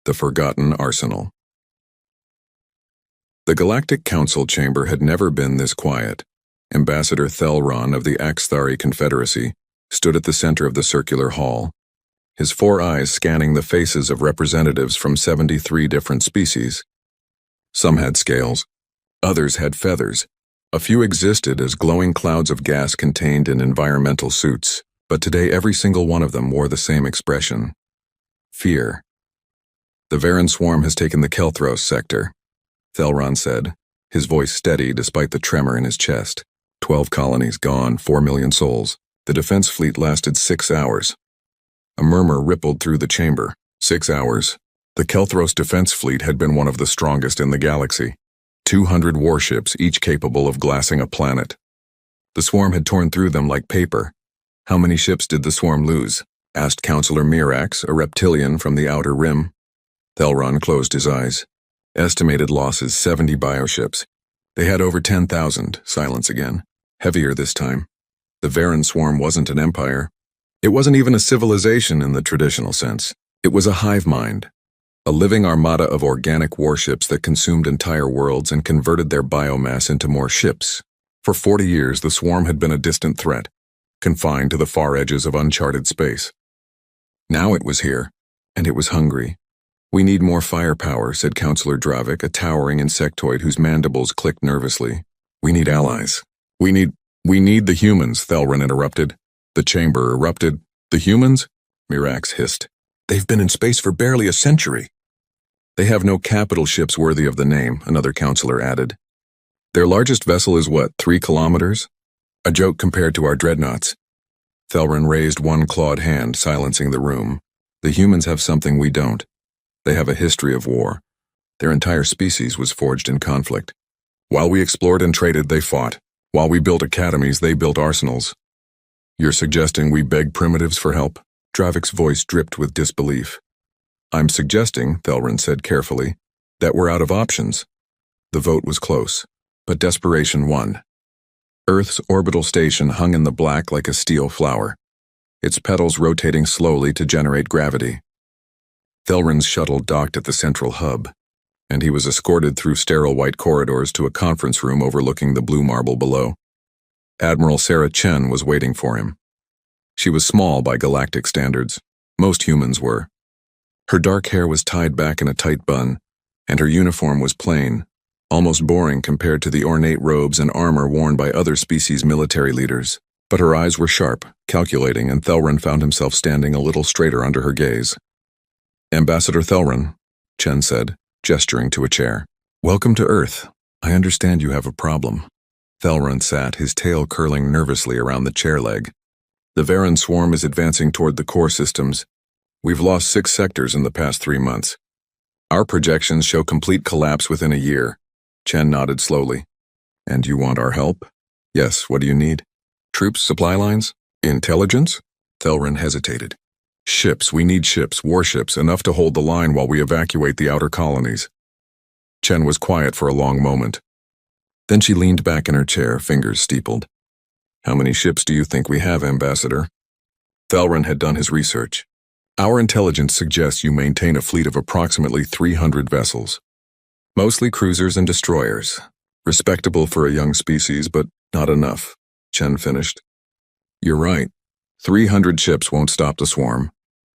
The Forgotten Arsenal. The Galactic Council chamber had never been this quiet. Ambassador Terran of the Axthari Confederacy stood at the center of the circular hall, his 4 eyes scanning the faces of representatives from 73 different species. Some had scales, others had feathers. A few existed as glowing clouds of gas contained in environmental suits, but today every single one of them wore the same expression: fear. The Terran swarm has taken the Kelthros sector, Terran said, his voice steady despite the tremor in his chest. 12 colonies gone, 4 million souls. The defense fleet lasted 6 hours. A murmur rippled through the chamber. 6 hours. The Kelthros defense fleet had been one of the strongest in the galaxy. 200 warships, each capable of glassing a planet. The swarm had torn through them like paper. How many ships did the swarm lose? Asked Counselor Mirax, a reptilian from the Outer Rim. Terran closed his eyes. Estimated losses 70 bioships. They had over 10,000. Silence again. Heavier this time. The Terran swarm wasn't an empire. It wasn't even a civilization in the traditional sense. It was a hive mind. A living armada of organic warships that consumed entire worlds and converted their biomass into more ships. For 40 years, the swarm had been a distant threat, confined to the far edges of uncharted space. Now it was here, and it was hungry. We need more firepower, said Counselor Dravik, a towering insectoid whose mandibles clicked nervously. We need allies. We need the humans, Terran interrupted. The chamber erupted. The humans? Mirax hissed. They've been in space for barely a century. They have no capital ships worthy of the name, another counselor added. Their largest vessel is what, 3 kilometers? A joke compared to our dreadnoughts. Terran raised one clawed hand, silencing the room. The humans have something we don't. They have a history of war. Their entire species was forged in conflict. While we explored and traded, they fought. While we built academies, they built arsenals. You're suggesting we beg primitives for help? Dravik's voice dripped with disbelief. I'm suggesting, Terran said carefully, that we're out of options. The vote was close, but desperation won. Earth's orbital station hung in the black like a steel flower, its petals rotating slowly to generate gravity. Terran's shuttle docked at the central hub, and he was escorted through sterile white corridors to a conference room overlooking the blue marble below. Admiral Sarah Chen was waiting for him. She was small by galactic standards. Most humans were. Her dark hair was tied back in a tight bun, and her uniform was plain, almost boring compared to the ornate robes and armor worn by other species' military leaders. But her eyes were sharp, calculating, and Terran found himself standing a little straighter under her gaze. Ambassador Terran, Chen said, gesturing to a chair. Welcome to Earth. I understand you have a problem. Terran sat, his tail curling nervously around the chair leg. The Terran swarm is advancing toward the core systems. We've lost 6 sectors in the past 3 months. Our projections show complete collapse within a year. Chen nodded slowly. And you want our help? Yes, what do you need? Troops, supply lines? Intelligence? Terran hesitated. Ships, we need ships, warships, enough to hold the line while we evacuate the outer colonies. Chen was quiet for a long moment. Then she leaned back in her chair, fingers steepled. How many ships do you think we have, Ambassador? Terran had done his research. Our intelligence suggests you maintain a fleet of approximately 300 vessels. Mostly cruisers and destroyers. Respectable for a young species, but not enough, Chen finished. You're right. 300 ships won't stop the swarm.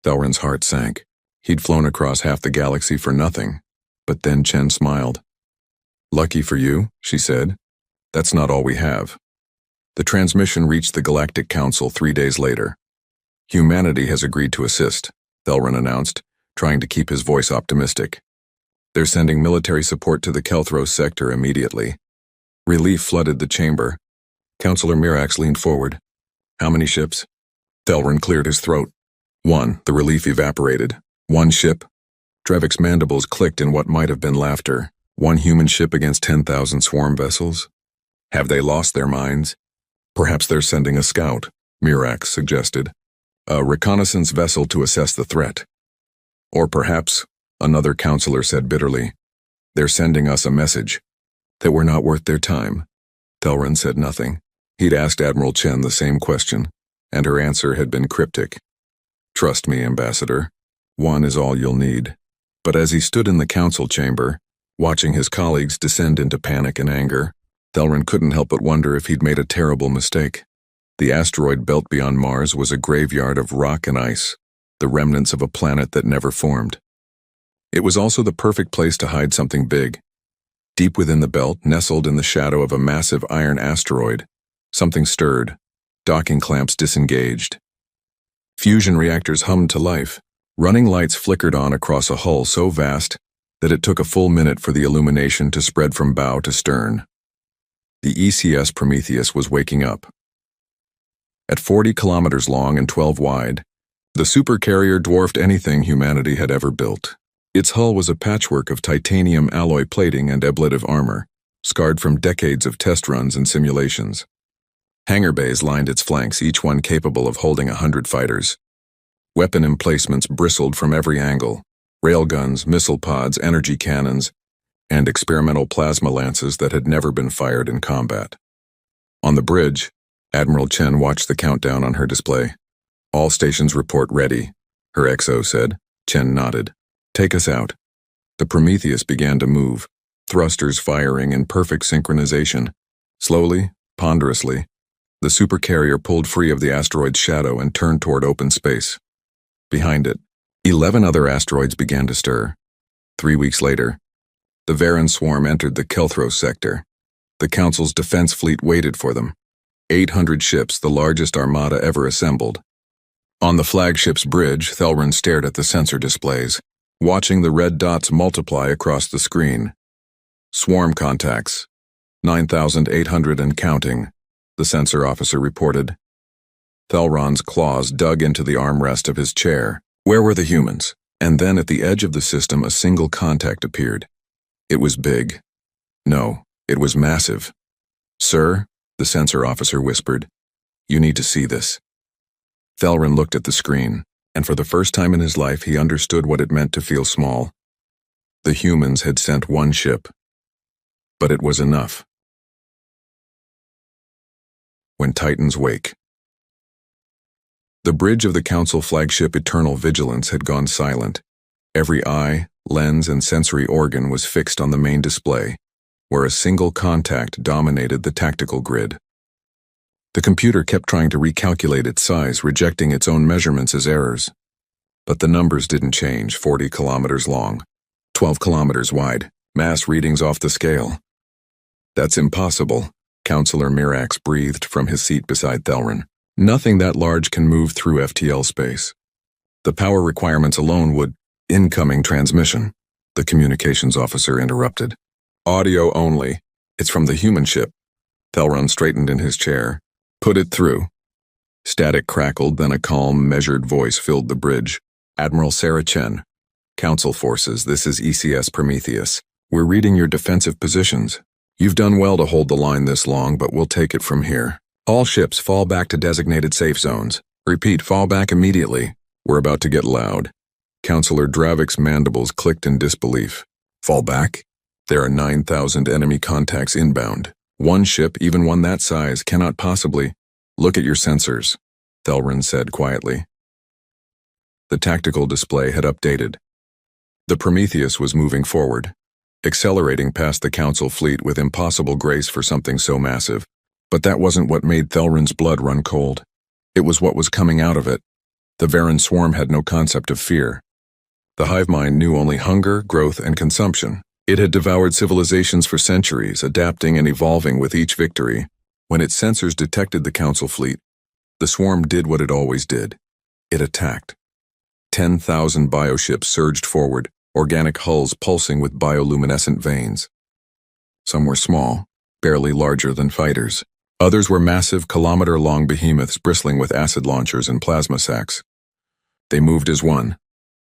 Terran's heart sank. He'd flown across half the galaxy for nothing. But then Chen smiled. Lucky for you, she said. That's not all we have. The transmission reached the Galactic Council 3 days later. Humanity has agreed to assist, Terran announced, trying to keep his voice optimistic. They're sending military support to the Kelthros sector immediately. Relief flooded the chamber. Counselor Mirax leaned forward. How many ships? Terran cleared his throat. 1, the relief evaporated. 1 ship? Dravik's mandibles clicked in what might have been laughter. 1 human ship against 10,000 swarm vessels? Have they lost their minds? Perhaps they're sending a scout, Mirax suggested. A reconnaissance vessel to assess the threat. Or perhaps, another counselor said bitterly, they're sending us a message. That we're not worth their time. Terran said nothing. He'd asked Admiral Chen the same question, and her answer had been cryptic. Trust me, Ambassador. 1 is all you'll need. But as he stood in the council chamber, watching his colleagues descend into panic and anger, Thelran couldn't help but wonder if he'd made a terrible mistake. The asteroid belt beyond Mars was a graveyard of rock and ice, the remnants of a planet that never formed. It was also the perfect place to hide something big. Deep within the belt, nestled in the shadow of a massive iron asteroid, something stirred, docking clamps disengaged. Fusion reactors hummed to life. Running lights flickered on across a hull so vast that it took a full minute for the illumination to spread from bow to stern. The ECS Prometheus was waking up. At 40 kilometers long and 12 wide, the supercarrier dwarfed anything humanity had ever built. Its hull was a patchwork of titanium alloy plating and ablative armor, scarred from decades of test runs and simulations. Hangar bays lined its flanks, each one capable of holding 100 fighters. Weapon emplacements bristled from every angle: railguns, missile pods, energy cannons, and experimental plasma lances that had never been fired in combat. On the bridge, Admiral Chen watched the countdown on her display. "All stations report ready," her XO said. Chen nodded. "Take us out." The Prometheus began to move, thrusters firing in perfect synchronization. Slowly, ponderously, the supercarrier pulled free of the asteroid's shadow and turned toward open space. Behind it, 11 other asteroids began to stir. 3 weeks later, the Terran swarm entered the Kelthros sector. The Council's defense fleet waited for them. 800 ships, the largest armada ever assembled. On the flagship's bridge, Thelran stared at the sensor displays, watching the red dots multiply across the screen. "Swarm contacts. 9,800 and counting," the sensor officer reported. Thelran's claws dug into the armrest of his chair. Where were the humans? And then at the edge of the system, a single contact appeared. It was big. No, it was massive. "Sir," the sensor officer whispered, "you need to see this." Thelran looked at the screen, and for the first time in his life he understood what it meant to feel small. The humans had sent one ship, but it was enough. When Titans Wake. The bridge of the Council flagship Eternal Vigilance had gone silent. Every eye, lens, and sensory organ was fixed on the main display, where a single contact dominated the tactical grid. The computer kept trying to recalculate its size, rejecting its own measurements as errors. But the numbers didn't change: 40 kilometers long, 12 kilometers wide, mass readings off the scale. "That's impossible," Counselor Mirax breathed from his seat beside Thelran. "Nothing that large can move through FTL space. The power requirements alone would—" "Incoming transmission," the communications officer interrupted. "Audio only. It's from the human ship." Thelran straightened in his chair. "Put it through." Static crackled, then a calm, measured voice filled the bridge. "Admiral Sarah Chen, Council Forces, this is ECS Prometheus. We're reading your defensive positions. You've done well to hold the line this long, but we'll take it from here. All ships fall back to designated safe zones. Repeat, fall back immediately. We're about to get loud." Counselor Dravik's mandibles clicked in disbelief. "Fall back? There are 9,000 enemy contacts inbound. One ship, even one that size, cannot possibly—" "Look at your sensors," Thelran said quietly. The tactical display had updated. The Prometheus was moving forward, accelerating past the Council fleet with impossible grace for something so massive. But that wasn't what made Thelran's blood run cold. It was what was coming out of it. The Terran swarm had no concept of fear. The hive mind knew only hunger, growth, and consumption. It had devoured civilizations for centuries, adapting and evolving with each victory. When its sensors detected the Council fleet, the swarm did what it always did. It attacked. 10,000 bioships surged forward, organic hulls pulsing with bioluminescent veins. Some were small, barely larger than fighters. Others were massive, kilometer-long behemoths bristling with acid launchers and plasma sacs. They moved as one,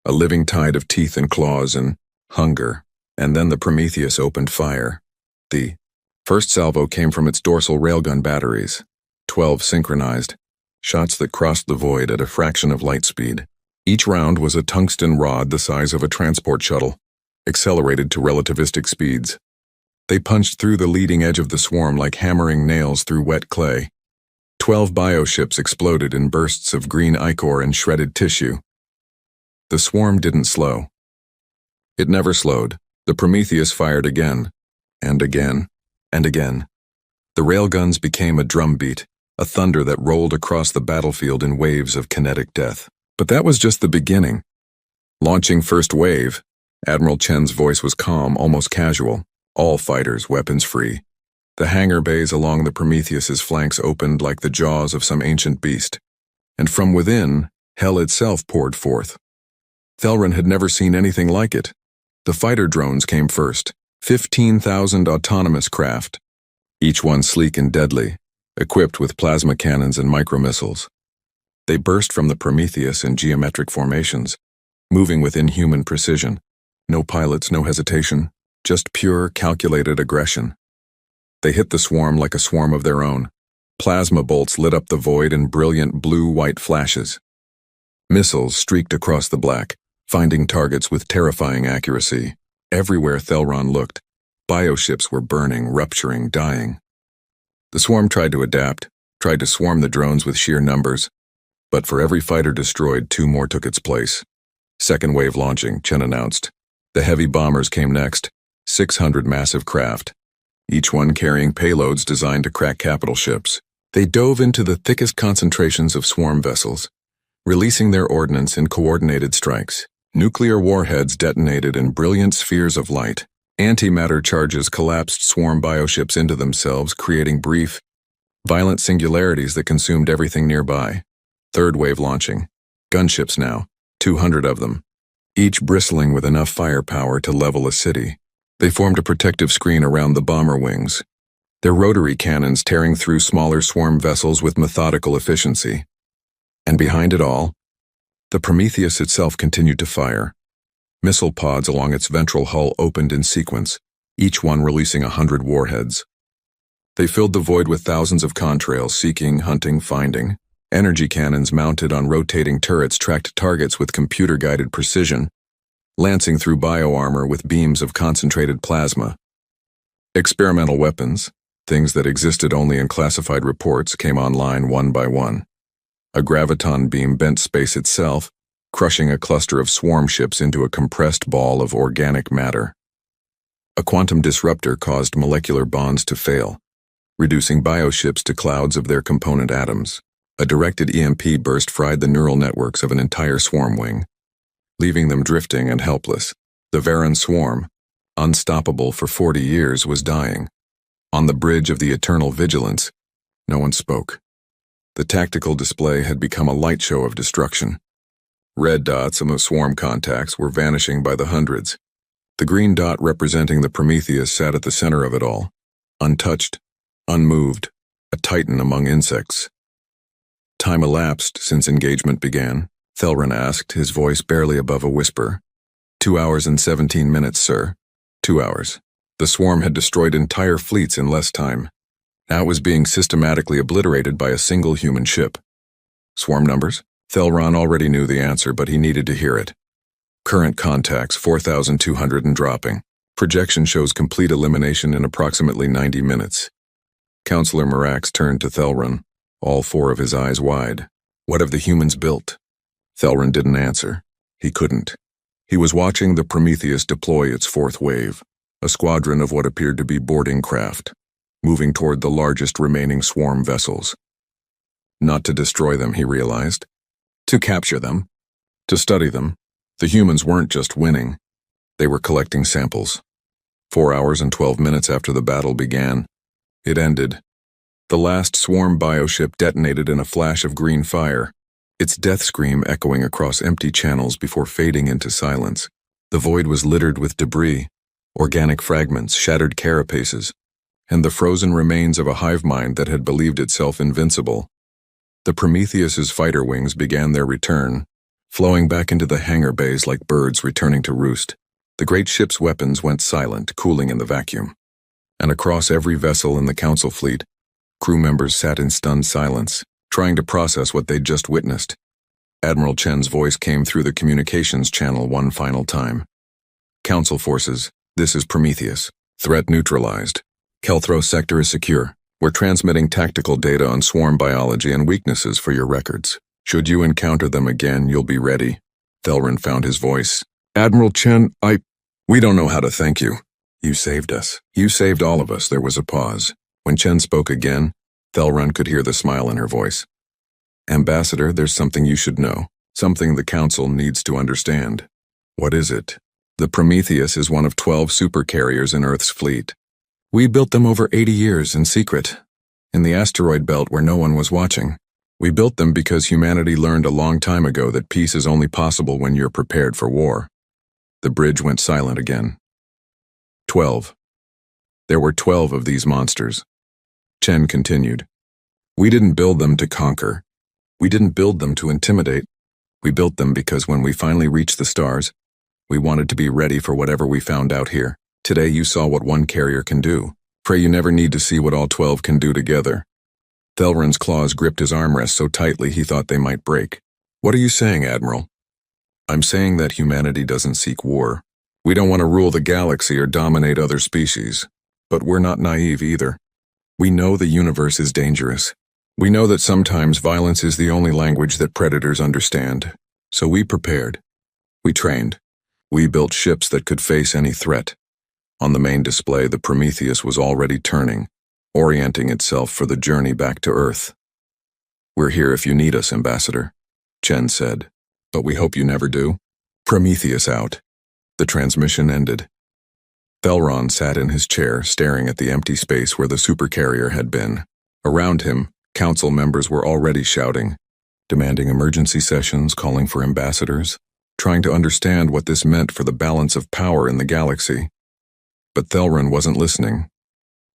a living tide of teeth and claws and hunger. And then the Prometheus opened fire. The first salvo came from its dorsal railgun batteries, 12 synchronized, shots that crossed the void at a fraction of light speed. Each round was a tungsten rod the size of a transport shuttle, accelerated to relativistic speeds. They punched through the leading edge of the swarm like hammering nails through wet clay. 12 bioships exploded in bursts of green ichor and shredded tissue. The swarm didn't slow. It never slowed. The Prometheus fired again, and again, and again. The railguns became a drumbeat, a thunder that rolled across the battlefield in waves of kinetic death. But that was just the beginning. Launching first wave, Admiral Chen's voice was calm, almost casual. All fighters, weapons free. The hangar bays along the Prometheus's flanks opened like the jaws of some ancient beast. And from within, hell itself poured forth. Thelran had never seen anything like it. The fighter drones came first, 15,000 autonomous craft, each one sleek and deadly, equipped with plasma cannons and micromissiles. They burst from the Prometheus in geometric formations, moving with inhuman precision. No pilots, no hesitation, just pure, calculated aggression. They hit the swarm like a swarm of their own. Plasma bolts lit up the void in brilliant blue-white flashes. Missiles streaked across the black, finding targets with terrifying accuracy. Everywhere Thelran looked, bioships were burning, rupturing, dying. The swarm tried to adapt, tried to swarm the drones with sheer numbers, but for every fighter destroyed, 2 more took its place. Second wave launching, Chen announced. The heavy bombers came next, 600 massive craft, each one carrying payloads designed to crack capital ships. They dove into the thickest concentrations of swarm vessels, releasing their ordnance in coordinated strikes. Nuclear warheads detonated in brilliant spheres of light. Antimatter charges collapsed swarm bioships into themselves, creating brief, violent singularities that consumed everything nearby. Third wave launching. Gunships now, 200 of them, each bristling with enough firepower to level a city. They formed a protective screen around the bomber wings, their rotary cannons tearing through smaller swarm vessels with methodical efficiency. And behind it all, the Prometheus itself continued to fire. Missile pods along its ventral hull opened in sequence, each one releasing 100 warheads. They filled the void with thousands of contrails, seeking, hunting, finding. Energy cannons mounted on rotating turrets tracked targets with computer-guided precision, lancing through bioarmor with beams of concentrated plasma. Experimental weapons, things that existed only in classified reports, came online one by one. A graviton beam bent space itself, crushing a cluster of swarm ships into a compressed ball of organic matter. A quantum disruptor caused molecular bonds to fail, reducing bioships to clouds of their component atoms. A directed EMP burst fried the neural networks of an entire swarm wing, leaving them drifting and helpless. The Terran swarm, unstoppable for 40 years, was dying. On the bridge of the eternal vigilance, no one spoke. The tactical display had become a light show of destruction. Red dots among swarm contacts were vanishing by the hundreds. The green dot representing the Prometheus sat at the center of it all, untouched, unmoved, a titan among insects. Time elapsed since engagement began, Thelran asked, his voice barely above a whisper. 2 hours and 17 minutes, sir. 2 hours. The swarm had destroyed entire fleets in less time. Now it was being systematically obliterated by a single human ship. Swarm numbers? Thelran already knew the answer, but he needed to hear it. Current contacts, 4,200 and dropping. Projection shows complete elimination in approximately 90 minutes. Counselor Marax turned to Thelran, all 4 of his eyes wide. What have the humans built? Thelran didn't answer. He couldn't. He was watching the Prometheus deploy its 4th wave, a squadron of what appeared to be boarding craft, moving toward the largest remaining swarm vessels. Not to destroy them, he realized. To capture them. To study them. The humans weren't just winning. They were collecting samples. 4 hours and 12 minutes after the battle began, it ended. The last swarm bioship detonated in a flash of green fire, its death scream echoing across empty channels before fading into silence. The void was littered with debris, organic fragments, shattered carapaces, and the frozen remains of a hive mind that had believed itself invincible. The Prometheus's fighter wings began their return, flowing back into the hangar bays like birds returning to roost. The great ship's weapons went silent, cooling in the vacuum. And across every vessel in the Council fleet, crew members sat in stunned silence, trying to process what they'd just witnessed. Admiral Chen's voice came through the communications channel one final time. Council forces, this is Prometheus. Threat neutralized. Kelthro sector is secure. We're transmitting tactical data on swarm biology and weaknesses for your records. Should you encounter them again, you'll be ready. Thelran found his voice. Admiral Chen, We don't know how to thank you. You saved us. You saved all of us. There was a pause. When Chen spoke again, Thelron could hear the smile in her voice. Ambassador, there's something you should know. Something the Council needs to understand. What is it? The Prometheus is one of 12 supercarriers in Earth's fleet. We built them over 80 years in secret, in the asteroid belt where no one was watching. We built them because humanity learned a long time ago that peace is only possible when you're prepared for war. The bridge went silent again. 12. There were 12 of these monsters. Chen continued. We didn't build them to conquer. We didn't build them to intimidate. We built them because when we finally reached the stars, we wanted to be ready for whatever we found out here. Today you saw what one carrier can do. Pray you never need to see what all 12 can do together. Thelron's claws gripped his armrest so tightly he thought they might break. What are you saying, Admiral? I'm saying that humanity doesn't seek war. We don't want to rule the galaxy or dominate other species. But we're not naive either. We know the universe is dangerous. We know that sometimes violence is the only language that predators understand. So we prepared. We trained. We built ships that could face any threat. On the main display, the Prometheus was already turning, orienting itself for the journey back to Earth. We're here if you need us, Ambassador, Chen said. But we hope you never do. Prometheus out. The transmission ended. Thelron sat in his chair, staring at the empty space where the supercarrier had been. Around him, council members were already shouting, demanding emergency sessions, calling for ambassadors, trying to understand what this meant for the balance of power in the galaxy. But Thelron wasn't listening.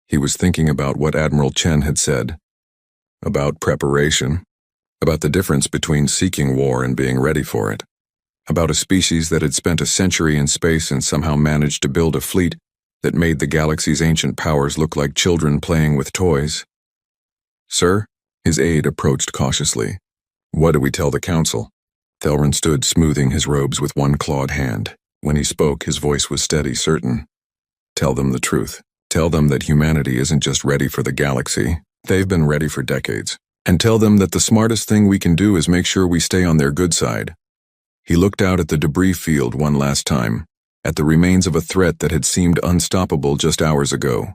He was thinking about what Admiral Chen had said, about preparation, about the difference between seeking war and being ready for it, about a species that had spent a century in space and somehow managed to build a fleet that made the galaxy's ancient powers look like children playing with toys. Sir? His aide approached cautiously. What do we tell the council? Thelron stood smoothing his robes with one clawed hand. When he spoke, his voice was steady, certain. Tell them the truth. Tell them that humanity isn't just ready for the galaxy. They've been ready for decades. And tell them that the smartest thing we can do is make sure we stay on their good side. He looked out at the debris field one last time, at the remains of a threat that had seemed unstoppable just hours ago.